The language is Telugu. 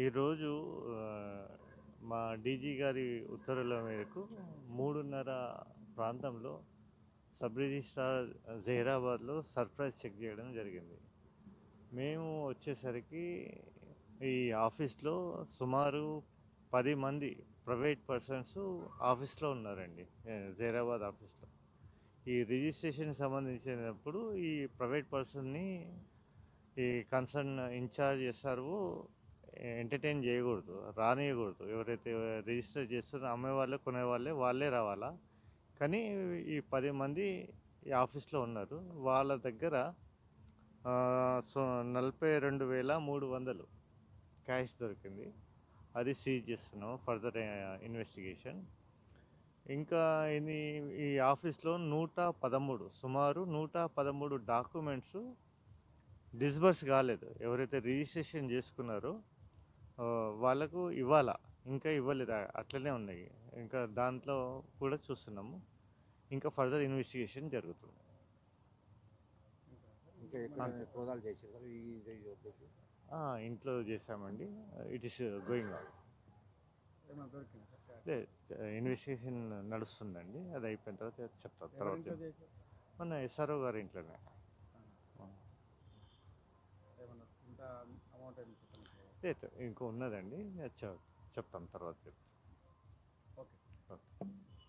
ఈరోజు మా డీజీ గారి ఉత్తర్వుల మేరకు 3:30 ప్రాంతంలో సబ్ రిజిస్ట్రార్ జహీరాబాద్లో సర్ప్రైజ్ చెక్ చేయడం జరిగింది. మేము వచ్చేసరికి ఈ ఆఫీస్లో సుమారు 10 మంది ప్రైవేట్ పర్సన్స్ ఆఫీస్లో ఉన్నారండి, జహీరాబాద్ ఆఫీస్లో. ఈ రిజిస్ట్రేషన్కి సంబంధించినప్పుడు ఈ ప్రైవేట్ పర్సన్ని ఈ కన్సర్న్ ఇన్ఛార్జ్ ఎస్ఆర్ఓ ఎంటర్టైన్ చేయకూడదు, రానియకూడదు. ఎవరైతే రిజిస్టర్ చేస్తున్నారో అమ్మేవాళ్ళే కొనేవాళ్ళే వాళ్ళే రావాలా. కానీ ఈ 10 మంది ఈ ఆఫీస్లో ఉన్నారు. వాళ్ళ దగ్గర 42,300 క్యాష్ దొరికింది. అది సీజ్ చేస్తున్నాం ఫర్దర్ ఇన్వెస్టిగేషన్. ఇంకా ఇది ఈ ఆఫీస్లో సుమారు 113 డాక్యుమెంట్స్ డిస్బర్స్ కాలేదు. ఎవరైతే రిజిస్ట్రేషన్ చేసుకున్నారో వాళ్ళకు ఇవ్వాలా, ఇంకా ఇవ్వలేదు, అట్లనే ఉన్నాయి. ఇంకా దాంట్లో కూడా చూస్తున్నాము. ఇంకా ఫర్దర్ ఇన్వెస్టిగేషన్ జరుగుతుంది. ఇంట్లో చేసామండి. It is going on. Investigation నడుస్తుందండి. అది అయిపోయిన తర్వాత చెప్తాను. తర్వాత మన ఎస్ఆర్ఓ గారి ఇంట్లోనే. ఇంకో ఉన్నదండి, చెప్తాను తర్వాత. ఓకే.